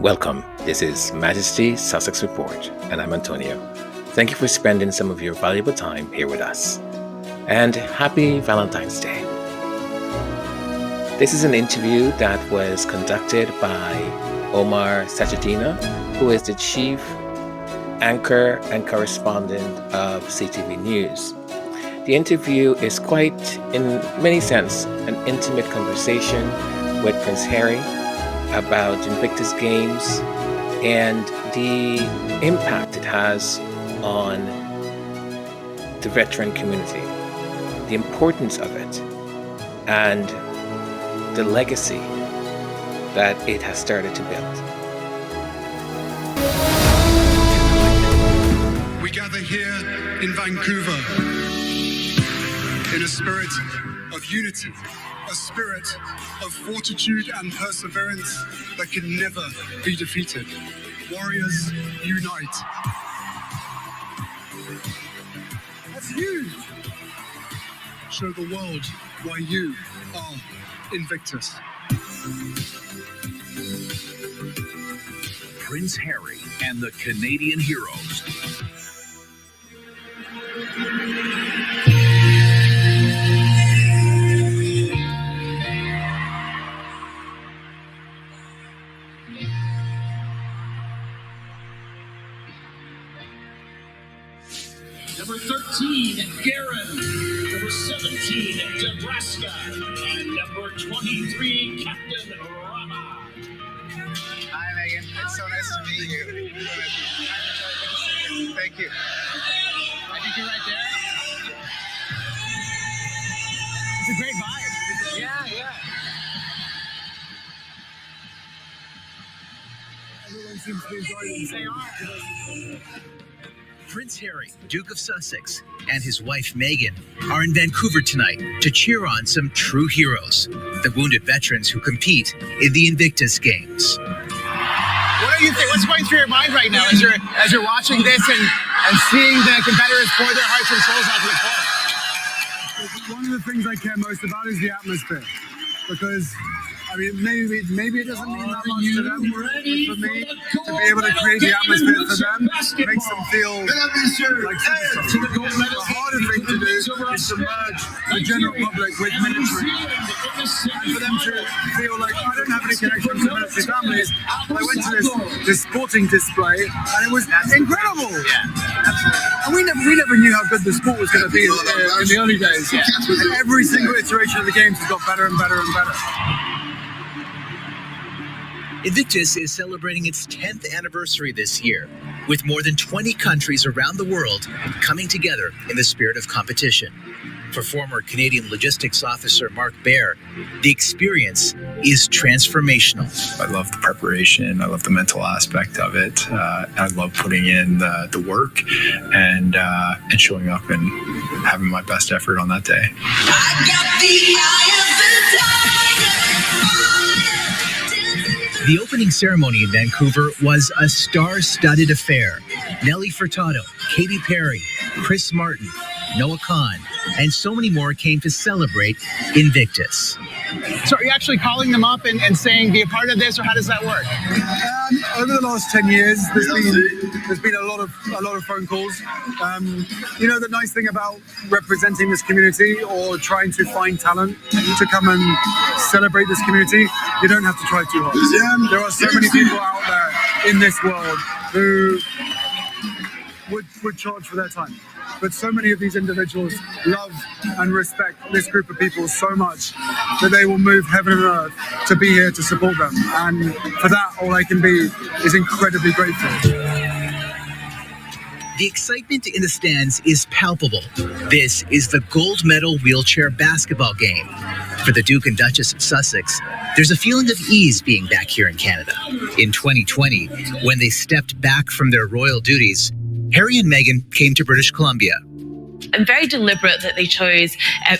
Welcome. This is Majesty Sussex Report, and I'm Antonio. Thank you for spending some of your valuable time here with us. And happy Valentine's Day. This is an interview that was conducted by Omar Sachedina, who is the chief anchor and correspondent of CTV News. The interview is quite, in many sense, an intimate conversation with Prince Harry about Invictus Games and the impact it has on the veteran community, the importance of it, and the legacy that it has started to build. We gather here in Vancouver in a spirit of unity, a spirit of fortitude and perseverance that can never be defeated. Warriors, unite. As you show the world why you are Invictus. Prince Harry and the Canadian Heroes. Number 13, Garen. Number 17, Nebraska. And number 23, Captain Rama. Hi, Megan. It's so nice to meet you. Thank you. I think you're right there. It's a great vibe. Yeah. Everyone seems to be enjoying it. They are. Prince Harry, Duke of Sussex, and his wife Meghan are in Vancouver tonight to cheer on some true heroes, the wounded veterans who compete in the Invictus Games. What do you think? What's going through your mind right now as you're watching this and seeing the competitors pour their hearts and souls out to the court? One of the things I care most about is the atmosphere, because maybe it doesn't mean that much to them, but for me, to be able to create the atmosphere for them makes them feel like superstars. The harder thing to do is to merge the general public with military, and for them to feel like, I don't have any connection to military families. I went to this sporting display, and it was incredible. And we never knew how good the sport was going to be in the early days. And every single iteration of the games has got better and better and better. Invictus is celebrating its 10th anniversary this year, with more than 20 countries around the world coming together in the spirit of competition. For former Canadian Logistics Officer Mark Baer, the experience is transformational. I love the preparation. I love the mental aspect of it. I love putting in the work and showing up and having my best effort on that day. I got the eye of the tiger. The opening ceremony in Vancouver was a star-studded affair. Nelly Furtado, Katy Perry, Chris Martin, Noah Khan, and so many more came to celebrate Invictus. So are you actually calling them up and saying, be a part of this, or how does that work? Over the last 10 years, there's been a lot of phone calls. The nice thing about representing this community or trying to find talent to come and celebrate this community, you don't have to try too hard. There are so many people out there in this world who would charge for their time. But so many of these individuals love and respect this group of people so much that they will move heaven and earth to be here to support them. And for that, all I can be is incredibly grateful. The excitement in the stands is palpable. This is the gold medal wheelchair basketball game. For the Duke and Duchess of Sussex, there's a feeling of ease being back here in Canada. In 2020, when they stepped back from their royal duties, Harry and Meghan came to British Columbia. and very deliberate that they chose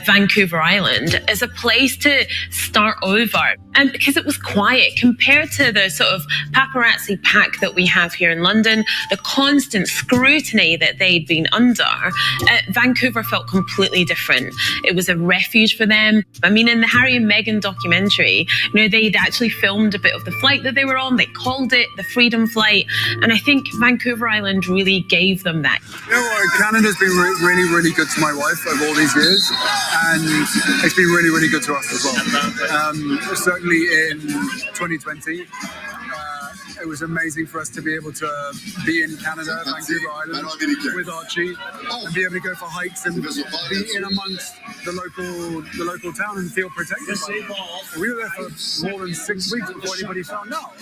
Vancouver Island as a place to start over. And because it was quiet compared to the sort of paparazzi pack that we have here in London, the constant scrutiny that they'd been under, Vancouver felt completely different. It was a refuge for them. I mean, in the Harry and Meghan documentary, they'd actually filmed a bit of the flight that they were on. They called it the Freedom Flight. And I think Vancouver Island really gave them that. Canada's been really, really good to my wife over all these years. And it's been really, really good to us as well. Certainly in 2020. It was amazing for us to be able to be in Canada, Vancouver Island, with Archie, and be able to go for hikes and be in amongst the local town and feel protected. We were there for more than 6 weeks before anybody found out.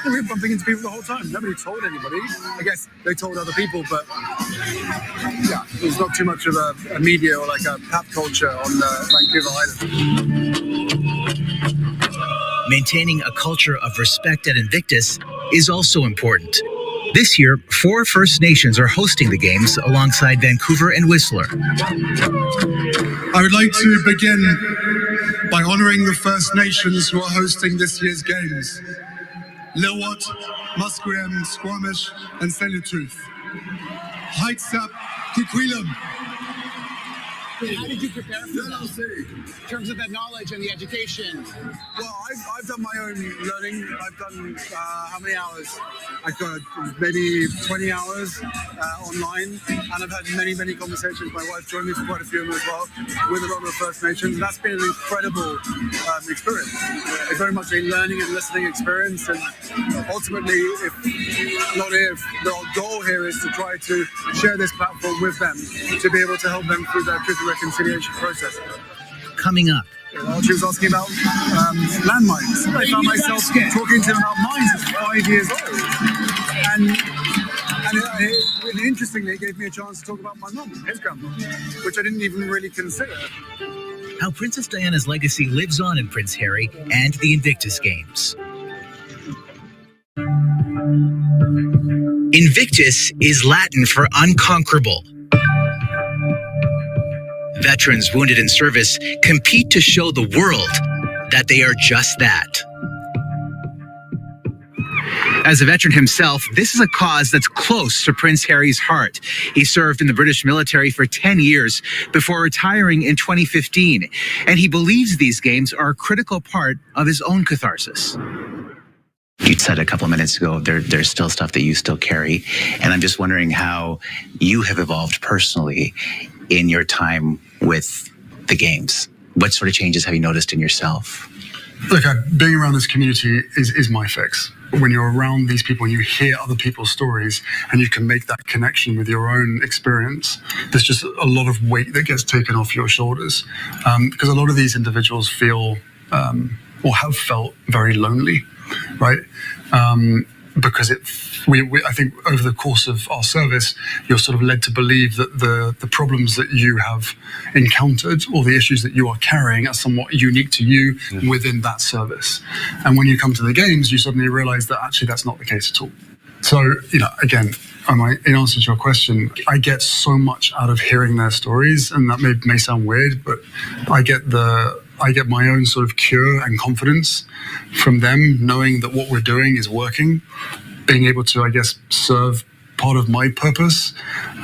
We were bumping into people the whole time. Nobody told anybody. I guess they told other people, but yeah, there's not too much of a media or like a pop culture on Vancouver Island. Maintaining a culture of respect at Invictus is also important. This year, 4 First Nations are hosting the Games alongside Vancouver and Whistler. I would like to begin by honouring the First Nations who are hosting this year's Games. Lilwat, Musqueam, Squamish and Tsleil-Waututh. Heightsap, Kuquilam. How did you prepare for that? In terms of that knowledge and the education? Well, I've done my own learning. I've done how many hours? I've got maybe 20 hours online, and I've had many conversations. My wife joined me for quite a few of them as well, with a lot of the First Nations. That's been an incredible experience. It's very much a learning and listening experience, and ultimately, the goal here is to try to share this platform with them, to be able to help them through their truth and reconciliation process. Coming up. She was asking about landmines. I found myself talking to him about mines at 5 years old. And interestingly, it gave me a chance to talk about my mum, his grandma, which I didn't even really consider. How Princess Diana's legacy lives on in Prince Harry and the Invictus Games. Invictus is Latin for unconquerable. Veterans wounded in service compete to show the world that they are just that. As a veteran himself, this is a cause that's close to Prince Harry's heart. He served in the British military for 10 years before retiring in 2015, and he believes these games are a critical part of his own catharsis. You said a couple of minutes ago, there's still stuff that you still carry, and I'm just wondering how you have evolved personally in your time with the games. What sort of changes have you noticed in yourself? Look, being around this community is my fix. When you're around these people, you hear other people's stories and you can make that connection with your own experience. There's just a lot of weight that gets taken off your shoulders, because a lot of these individuals feel or have felt very lonely, right? Because I think over the course of our service, you're sort of led to believe that the problems that you have encountered or the issues that you are carrying are somewhat unique to you within that service. And when you come to the games, you suddenly realize that actually that's not the case at all. So, again, in answer to your question, I get so much out of hearing their stories, and that may sound weird, but I get my own sort of cure and confidence from them, knowing that what we're doing is working, being able to, I guess, serve part of my purpose,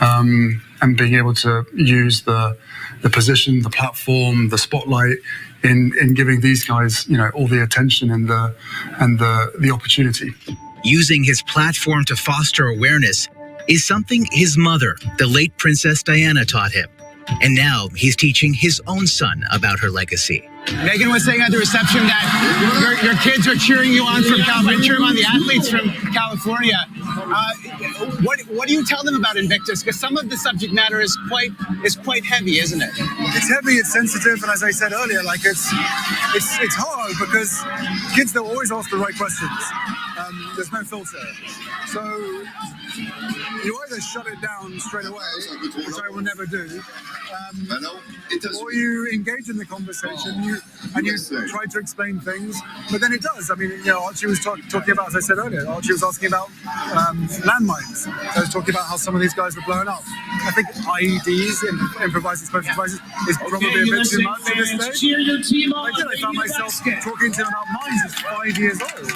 and being able to use the position, the platform, the spotlight in giving these guys, all the attention and the opportunity. Using his platform to foster awareness is something his mother, the late Princess Diana, taught him. And now he's teaching his own son about her legacy. Megan was saying at the reception that your kids are cheering you on from California, cheering on the athletes from California. What do you tell them about Invictus? Because some of the subject matter is quite heavy, isn't it? It's heavy, it's sensitive, and as I said earlier, it's hard because kids, they'll always ask the right questions. There's no filter. So you either shut it down straight away, which I will never do, or you engage in the conversation and you try to explain things, but then it does. I mean, you know, Archie was talking about, as I said earlier, Archie was asking about landmines. I was talking about how some of these guys were blowing up. I think IEDs, improvised explosive devices, is probably a bit too much at this stage. I found myself talking to him about mines as 5 years old.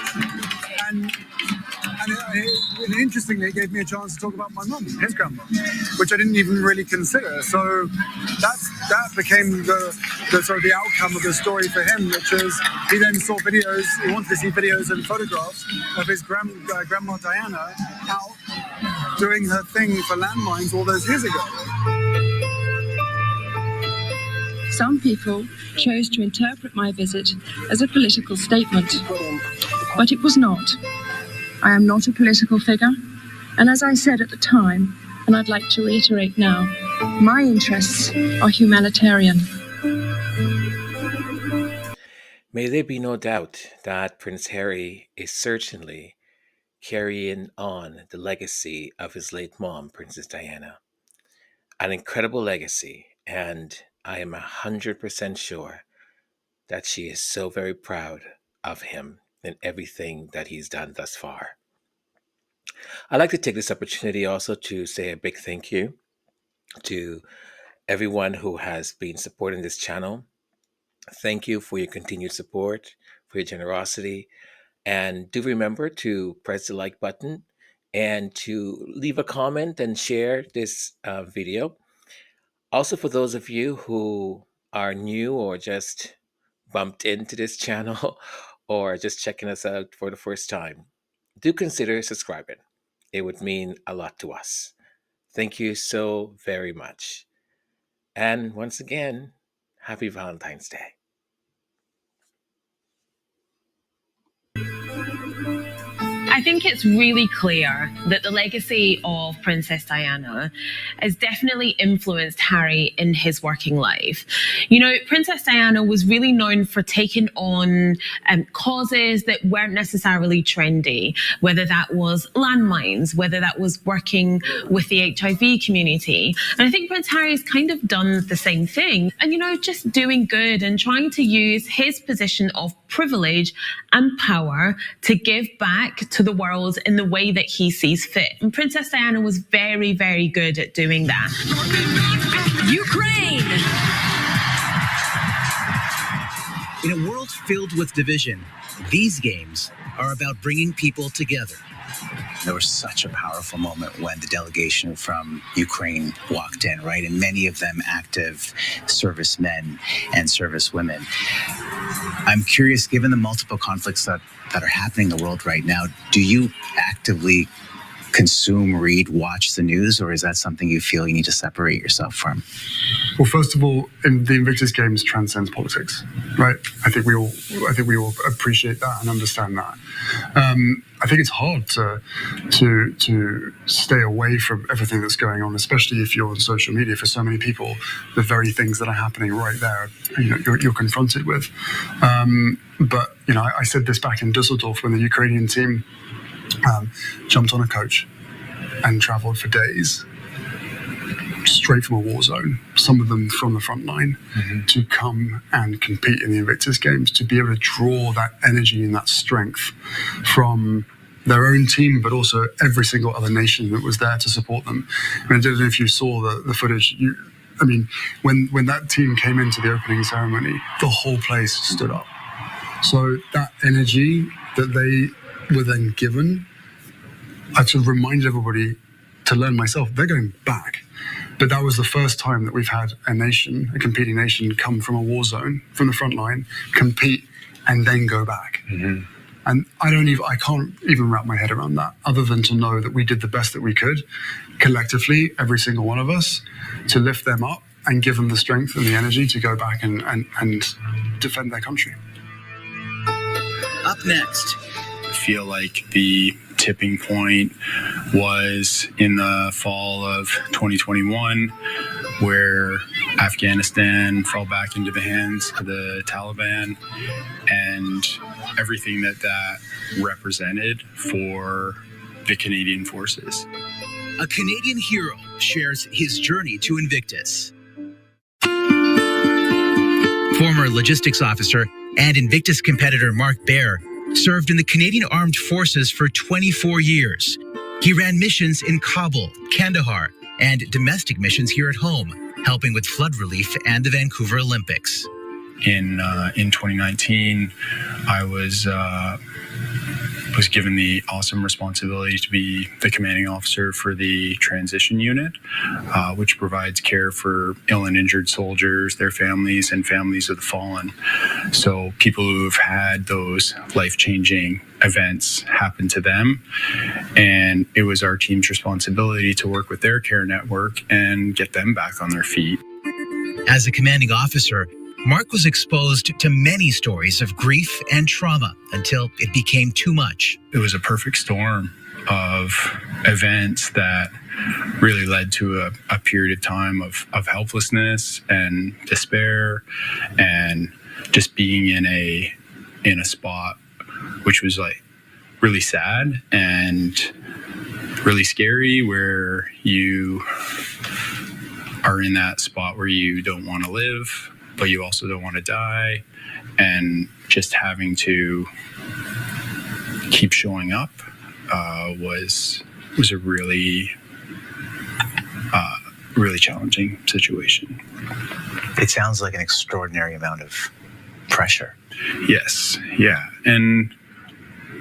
And interestingly, it gave me a chance to talk about my mum, his grandma, which I didn't even really consider. So that became the sort of the outcome of the story for him, which is he then saw videos, he wanted to see videos and photographs of his grandma Diana out doing her thing for landmines all those years ago. Some people chose to interpret my visit as a political statement, but it was not. I am not a political figure, and as I said at the time, and I'd like to reiterate now, my interests are humanitarian. May there be no doubt that Prince Harry is certainly carrying on the legacy of his late mom, Princess Diana. An incredible legacy, and I am 100% sure that she is so very proud of him and everything that he's done thus far. I'd like to take this opportunity also to say a big thank you to everyone who has been supporting this channel. Thank you for your continued support, for your generosity, and do remember to press the like button and to leave a comment and share this video. Also, for those of you who are new or just bumped into this channel or just checking us out for the first time, do consider subscribing. It would mean a lot to us. Thank you so very much. And once again, happy Valentine's Day. I think it's really clear that the legacy of Princess Diana has definitely influenced Harry in his working life. You know, Princess Diana was really known for taking on causes that weren't necessarily trendy, whether that was landmines, whether that was working with the HIV community. And I think Prince Harry's kind of done the same thing. And, you know, just doing good and trying to use his position of privilege and power to give back to the world in the way that he sees fit. And Princess Diana was very, very good at doing that. Ukraine! In a world filled with division, these games are about bringing people together. There was such a powerful moment when the delegation from Ukraine walked in, right? And many of them active servicemen and servicewomen. I'm curious, given the multiple conflicts that are happening in the world right now, do you actively consume, read, watch the news, or is that something you feel you need to separate yourself from? Well, first of all, in the Invictus Games transcends politics, right? I think we all appreciate that and understand that. I think it's hard to stay away from everything that's going on, especially if you're on social media. For so many people, the very things that are happening right there, you're confronted with. But I said this back in Dusseldorf when the Ukrainian team jumped on a coach and traveled for days straight from a war zone, some of them from the front line, to come and compete in the Invictus Games, to be able to draw that energy and that strength from their own team, but also every single other nation that was there to support them. And I don't know if you saw the footage. When that team came into the opening ceremony, the whole place stood up. So that energy that they were then given, I sort of reminded everybody to learn myself, they're going back. But that was the first time that we've had a competing nation, come from a war zone, from the front line, compete, and then go back. Mm-hmm. And I can't even wrap my head around that, other than to know that we did the best that we could, collectively, every single one of us, to lift them up and give them the strength and the energy to go back and defend their country. Up next, I feel like the tipping point was in the fall of 2021, where Afghanistan fell back into the hands of the Taliban, and everything that represented for the Canadian Forces. A Canadian hero shares his journey to Invictus. Former logistics officer and Invictus competitor Mark Baer served in the Canadian Armed Forces for 24 years. He ran missions in Kabul, Kandahar, and domestic missions here at home, helping with flood relief and the Vancouver Olympics. In 2019, I was given the awesome responsibility to be the commanding officer for the transition unit, which provides care for ill and injured soldiers, their families, and families of the fallen. So people who have had those life-changing events happen to them, and it was our team's responsibility to work with their care network and get them back on their feet. As a commanding officer, Mark was exposed to many stories of grief and trauma until it became too much. It was a perfect storm of events that really led to a period of time of helplessness and despair, and just being in a spot which was like really sad and really scary, where you are in that spot where you don't want to live, but you also don't want to die, and just having to keep showing up was a really challenging situation. It sounds like an extraordinary amount of pressure. Yes, yeah, and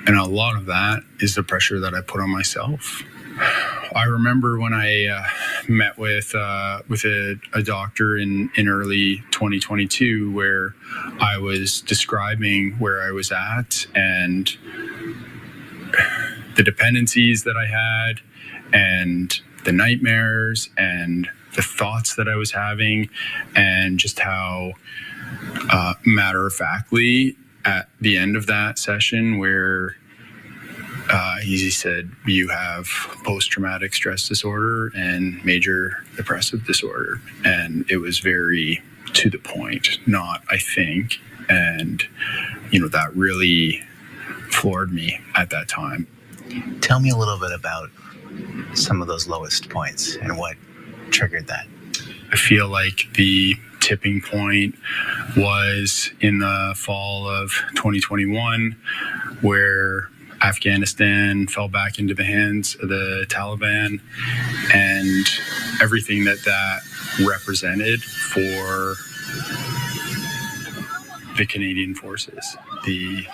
a lot of that is the pressure that I put on myself. I remember when I met with a doctor in early 2022, where I was describing where I was at and the dependencies that I had and the nightmares and the thoughts that I was having, and just how matter-of-factly at the end of that session, where he said, you have post-traumatic stress disorder and major depressive disorder. And it was very to the point, not I think. And, that really floored me at that time. Tell me a little bit about some of those lowest points and what triggered that. I feel like the tipping point was in the fall of 2021, where Afghanistan fell back into the hands of the Taliban, and everything that represented for the Canadian Forces. The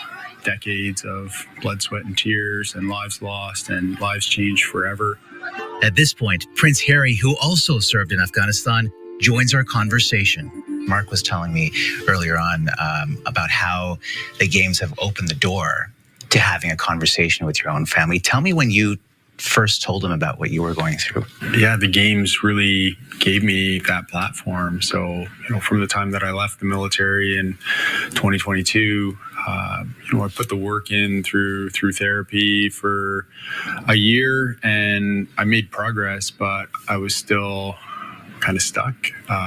decades of blood, sweat, and tears, and lives lost, and lives changed forever. At this point, Prince Harry, who also served in Afghanistan, joins our conversation. Mark was telling me earlier on about how the games have opened the door to having a conversation with your own family. Tell me when you first told them about what you were going through. Yeah, the games really gave me that platform. So, from the time that I left the military in 2022, I put the work in through therapy for a year, and I made progress, but I was still kind of stuck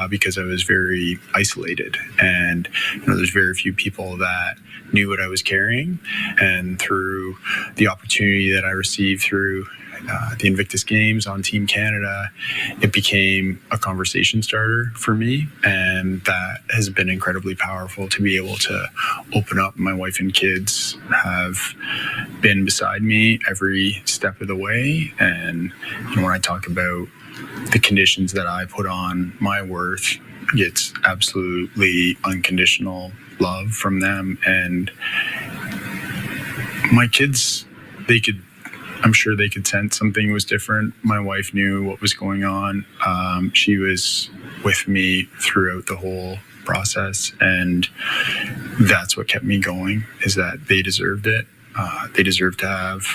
because I was very isolated, and there's very few people that knew what I was carrying. And through the opportunity that I received through the Invictus Games on Team Canada, it became a conversation starter for me, and that has been incredibly powerful to be able to open up. My wife and kids have been beside me every step of the way, and when I talk about the conditions that I put on my worth, it's absolutely unconditional love from them. And my kids, I'm sure they could sense something was different. My wife knew what was going on. She was with me throughout the whole process, and that's what kept me going, is that they deserved it. They deserve to have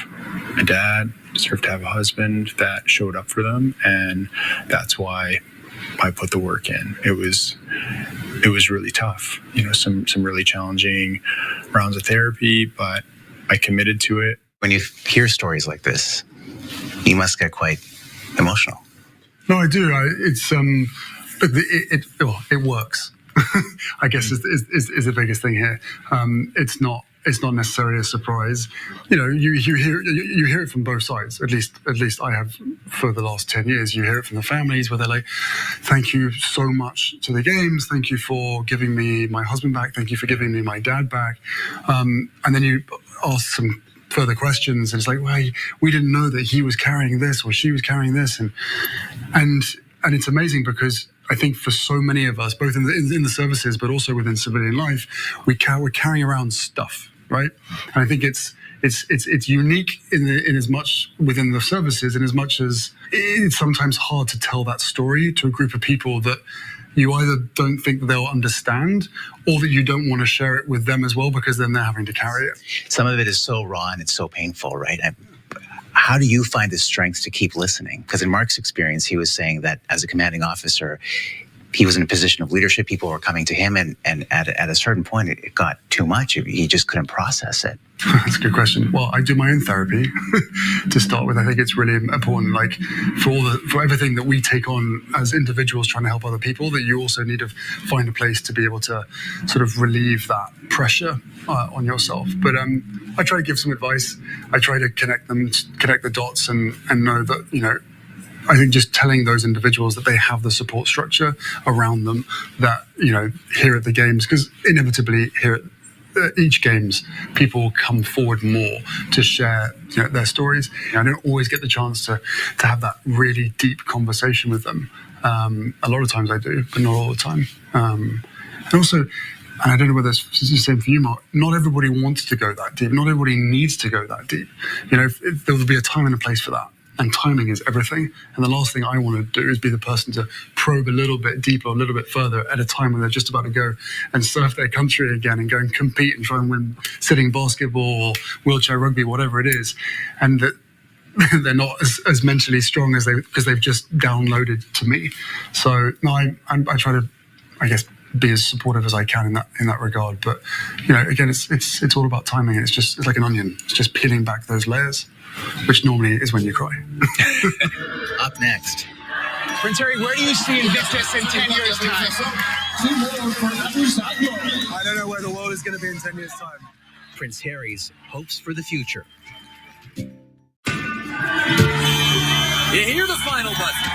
a dad, deserve to have a husband that showed up for them, and that's why I put the work in. It was really tough, some really challenging rounds of therapy, but I committed to it. When you hear stories like this, you must get quite emotional. No, I do. It works. I guess is the biggest thing here. It's not necessarily a surprise. You know, you hear it from both sides. At least I have for the last 10 years. You hear it from the families where they're like, "Thank you so much to the games. Thank you for giving me my husband back. Thank you for giving me my dad back." And then you ask some further questions, and it's like, "Well, we didn't know that he was carrying this or she was carrying this," and it's amazing because I think for so many of us, both in the services, but also within civilian life, we're carrying around stuff, right? And I think it's unique in as much within the services, in as much as it's sometimes hard to tell that story to a group of people that you either don't think that they'll understand, or that you don't want to share it with them as well, because then they're having to carry it. Some of it is so raw and it's so painful, right? How do you find the strength to keep listening? Because in Mark's experience, he was saying that as a commanding officer, he was in a position of leadership. People were coming to him, and at a certain point, it got too much. He just couldn't process it. That's a good question. Well, I do my own therapy to start with. I think it's really important, like for everything that we take on as individuals trying to help other people, that you also need to find a place to be able to sort of relieve that pressure on yourself. But I try to give some advice. I try to connect the dots and know that, you know, I think just telling those individuals that they have the support structure around them, that, you know, here at the games, because inevitably here at each games, people come forward more to share, you know, their stories. I don't always get the chance to have that really deep conversation with them. A lot of times I do, but not all the time. And also, and I don't know whether it's the same for you, Mark, not everybody wants to go that deep. Not everybody needs to go that deep. You know, there will be a time and a place for that. And timing is everything. And the last thing I want to do is be the person to probe a little bit deeper, a little bit further at a time when they're just about to go and serve their country again and go and compete and try and win sitting basketball or wheelchair rugby, whatever it is. And that they're not as mentally strong as because they've just downloaded to me. So no, I try to, I guess, be as supportive as I can in that regard. But, you know, again, it's all about timing. It's like an onion. It's just peeling back those layers, which normally is when you cry. Up next. Prince Harry, where do you see Invictus in 10 years' time? I don't know where the world is going to be in 10 years' time. Prince Harry's hopes for the future. You hear the final buzzer.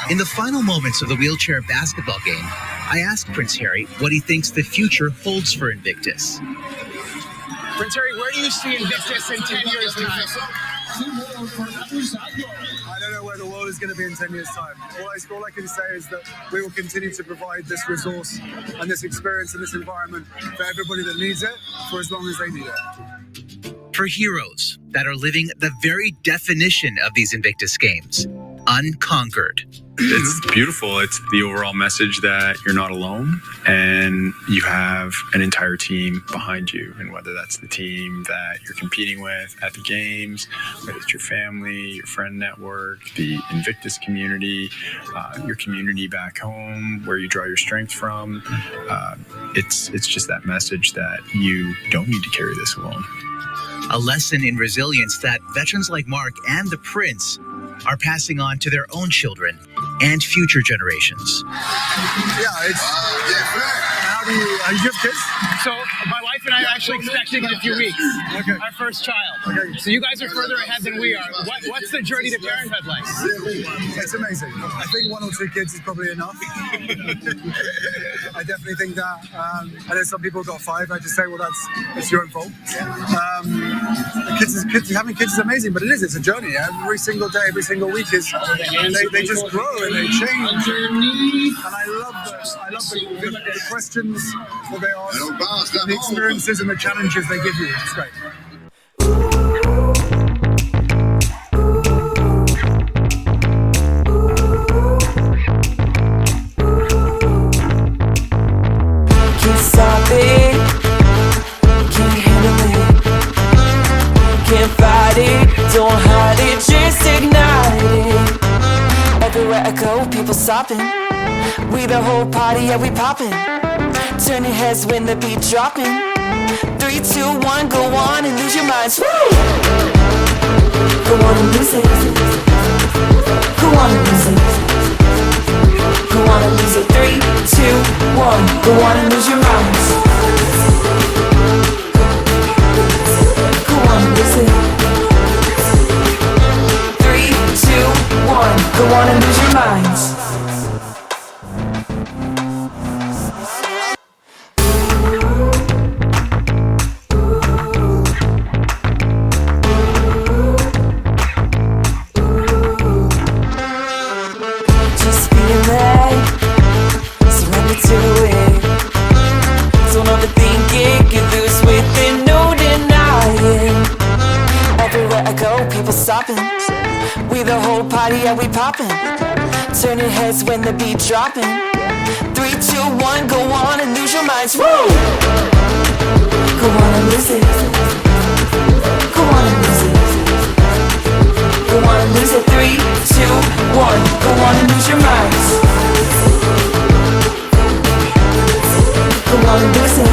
In the final moments of the wheelchair basketball game, I asked Prince Harry what he thinks the future holds for Invictus. Prince Harry, where do you see Invictus in 10 years' time? I don't know where the world is going to be in 10 years' time. All I can say is that we will continue to provide this resource and this experience and this environment for everybody that needs it for as long as they need it. For heroes that are living the very definition of these Invictus Games, unconquered. It's beautiful. It's the overall message that you're not alone and you have an entire team behind you. And whether that's the team that you're competing with at the games, whether it's your family, your friend network, the Invictus community, your community back home, where you draw your strength from, it's just that message that you don't need to carry this alone. A lesson in resilience that veterans like Mark and the Prince are passing on to their own children and future generations. Yeah, it's... How do you have kids? So my wife and I are actually expecting in a few weeks. Okay. Our first child. Okay. So you guys are further ahead than we are. What's the journey to parenthood like? It's amazing. I think 1 or 2 kids is probably enough. I definitely think that. I know some people have got 5. I just say, well, it's your own fault. Having kids is amazing, but it's a journey. Every single day, every single week is they just grow and they change. And I love the questions that they ask, the experiences and the challenges they give you. It's great. Can't stop it, can't handle it, can't fight it, don't hide it, just ignite it. Everywhere I go, people stopping. We the whole party, yeah, we popping. Turn your heads when the beat dropping. 3, 2, 1, go on and lose your minds. Woo! Go on and lose it. Go on and lose it. Go on and lose it. 3, 2, 1, go on and lose your minds. Everywhere I go, people stopping. We the whole party, yeah, we popping. Turning heads when the beat dropping. 3, 2, 1, go on and lose your minds. Woo! Go on and lose it. Go on and lose it. Go on and lose it. 3, 2, 1, go on and lose your minds. Go on and lose it.